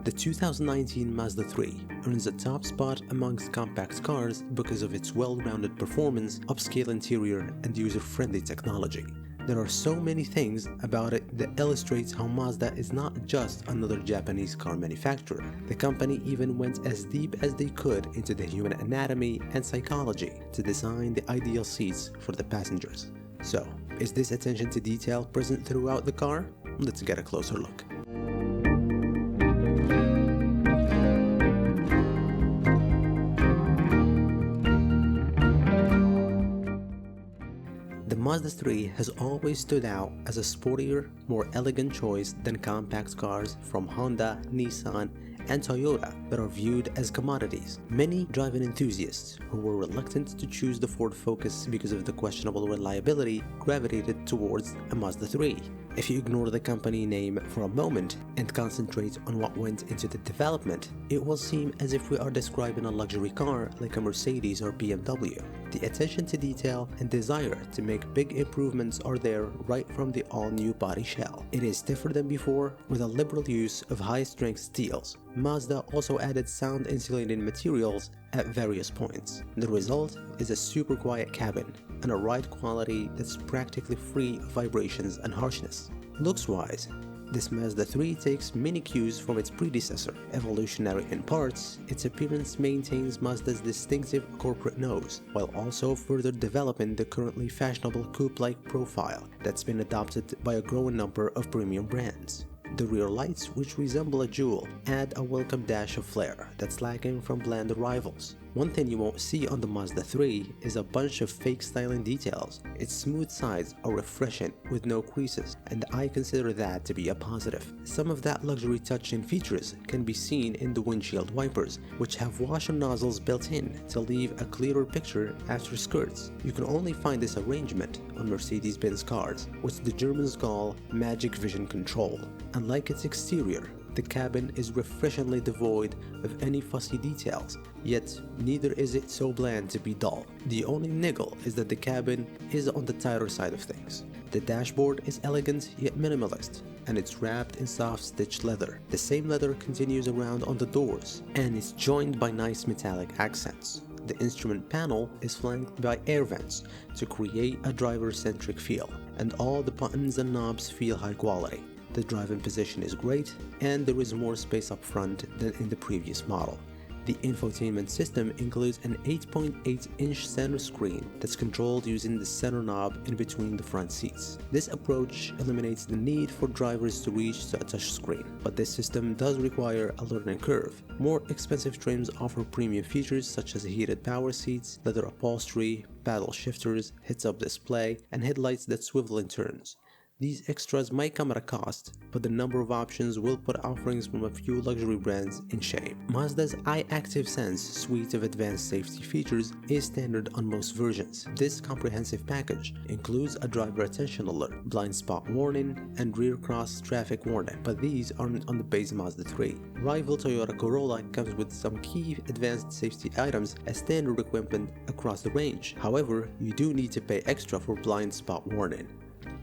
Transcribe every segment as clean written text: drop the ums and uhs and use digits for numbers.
The 2019 Mazda 3 earns a top spot amongst compact cars because of its well-rounded performance, upscale interior, and user-friendly technology. There are so many things about it that illustrates how Mazda is not just another Japanese car manufacturer. The company even went as deep as they could into the human anatomy and psychology to design the ideal seats for the passengers. So, is this attention to detail present throughout the car? Let's get a closer look. The Mazda 3 has always stood out as a sportier, more elegant choice than compact cars from Honda, Nissan, and Toyota that are viewed as commodities. Many driving enthusiasts who were reluctant to choose the Ford Focus because of the questionable reliability gravitated towards a Mazda 3. If you ignore the company name for a moment and concentrate on what went into the development, it will seem as if we are describing a luxury car like a Mercedes or BMW. The attention to detail and desire to make big improvements are there right from the all-new body shell. It is stiffer than before with a liberal use of high-strength steels. Mazda also added sound insulating materials at various points. The result is a super quiet cabin and a ride quality that's practically free of vibrations and harshness. Looks-wise, this Mazda 3 takes many cues from its predecessor. Evolutionary in parts, its appearance maintains Mazda's distinctive corporate nose, while also further developing the currently fashionable coupe-like profile that's been adopted by a growing number of premium brands. The rear lights, which resemble a jewel, add a welcome dash of flair that's lacking from bland rivals. One thing you won't see on the Mazda 3 is a bunch of fake styling details. Its smooth sides are refreshing with no creases, and I consider that to be a positive. Some of that luxury touch and features can be seen in the windshield wipers, which have washer nozzles built in to leave a clearer picture after skirts. You can only find this arrangement on Mercedes-Benz cars, which the Germans call Magic Vision Control. Unlike its exterior, the cabin is refreshingly devoid of any fussy details, yet neither is it so bland to be dull. The only niggle is that the cabin is on the tighter side of things. The dashboard is elegant yet minimalist, and it's wrapped in soft stitched leather. The same leather continues around on the doors, and is joined by nice metallic accents. The instrument panel is flanked by air vents to create a driver-centric feel, and all the buttons and knobs feel high quality. The driving position is great, and there is more space up front than in the previous model. The infotainment system includes an 8.8-inch center screen that's controlled using the center knob in between the front seats. This approach eliminates the need for drivers to reach to a touchscreen, but this system does require a learning curve. More expensive trims offer premium features such as heated power seats, leather upholstery, paddle shifters, heads-up display, and headlights that swivel in turns. These extras might come at a cost, but the number of options will put offerings from a few luxury brands in shame. Mazda's iActive Sense suite of advanced safety features is standard on most versions. This comprehensive package includes a driver attention alert, blind spot warning, and rear cross traffic warning, but these aren't on the base Mazda 3. Rival Toyota Corolla comes with some key advanced safety items as standard equipment across the range. However, you do need to pay extra for blind spot warning.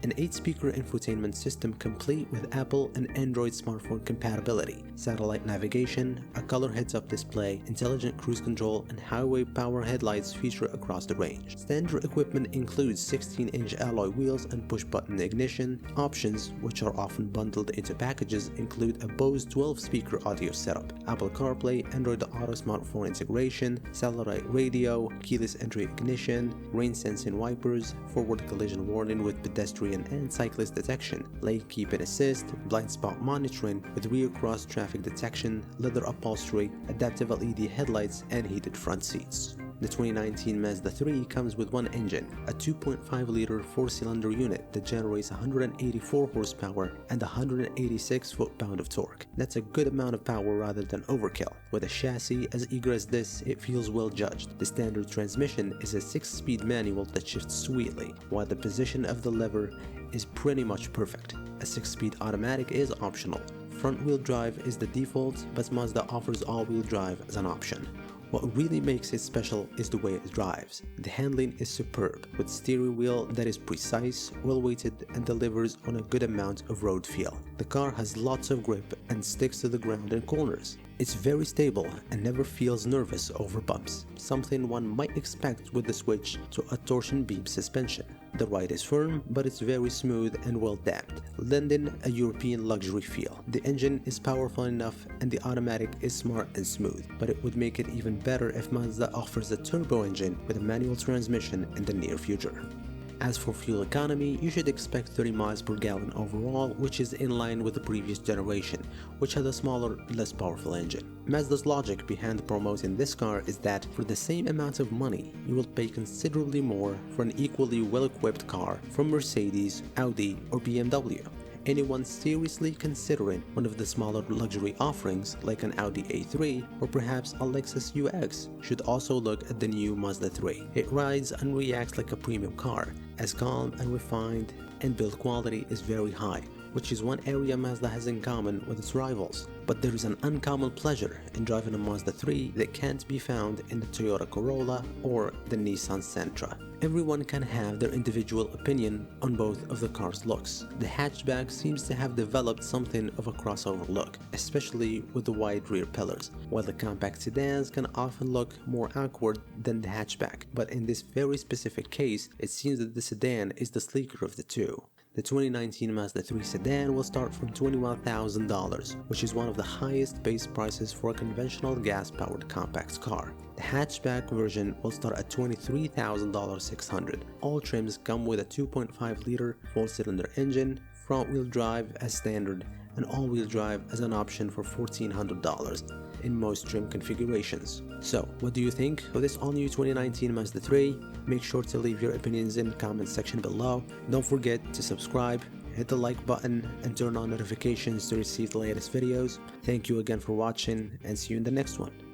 An 8-speaker infotainment system complete with Apple and Android smartphone compatibility, satellite navigation, a color heads-up display, intelligent cruise control, and highway power headlights feature across the range. Standard equipment includes 16-inch alloy wheels and push-button ignition. Options, which are often bundled into packages, include a Bose 12-speaker audio setup, Apple CarPlay, Android Auto smartphone integration, satellite radio, keyless entry ignition, rain-sensing wipers, forward collision warning with pedestrian and cyclist detection, lane keeping assist, blind spot monitoring with rear cross traffic detection, leather upholstery, adaptive LED headlights, and heated front seats. The 2019 Mazda 3 comes with one engine, a 2.5-liter 4-cylinder unit that generates 184 horsepower and 186 foot-pound of torque. That's a good amount of power rather than overkill. With a chassis as eager as this, it feels well judged. The standard transmission is a 6-speed manual that shifts sweetly, while the position of the lever is pretty much perfect. A 6-speed automatic is optional. Front-wheel drive is the default, but Mazda offers all-wheel drive as an option. What really makes it special is the way it drives. The handling is superb, with steering wheel that is precise, well-weighted, and delivers on a good amount of road feel. The car has lots of grip and sticks to the ground in corners. It's very stable and never feels nervous over bumps, something one might expect with the switch to a torsion beam suspension. The ride is firm, but it's very smooth and well damped, lending a European luxury feel. The engine is powerful enough and the automatic is smart and smooth, but it would make it even better if Mazda offers a turbo engine with a manual transmission in the near future. As for fuel economy, you should expect 30 miles per gallon overall, which is in line with the previous generation, which had a smaller, less powerful engine. Mazda's logic behind promoting this car is that for the same amount of money, you will pay considerably more for an equally well-equipped car from Mercedes, Audi, or BMW. Anyone seriously considering one of the smaller luxury offerings like an Audi A3 or perhaps a Lexus UX should also look at the new Mazda 3. It rides and reacts like a premium car, as calm and refined, and build quality is very high, which is one area Mazda has in common with its rivals. But there is an uncommon pleasure in driving a Mazda 3 that can't be found in the Toyota Corolla or the Nissan Sentra. Everyone can have their individual opinion on both of the car's looks. The hatchback seems to have developed something of a crossover look, especially with the wide rear pillars, while the compact sedans can often look more awkward than the hatchback. But in this very specific case, it seems that the sedan is the sleeker of the two. The 2019 Mazda 3 sedan will start from $21,000, which is one of the highest base prices for a conventional gas-powered compact car. The hatchback version will start at $23,600. All trims come with a 2.5-liter 4-cylinder engine, front-wheel drive as standard, and all-wheel drive as an option for $1,400 in most trim configurations. So, what do you think of this all-new 2019 Mazda 3? Make sure to leave your opinions in the comment section below. Don't forget to subscribe, hit the like button, and turn on notifications to receive the latest videos. Thank you again for watching, and see you in the next one.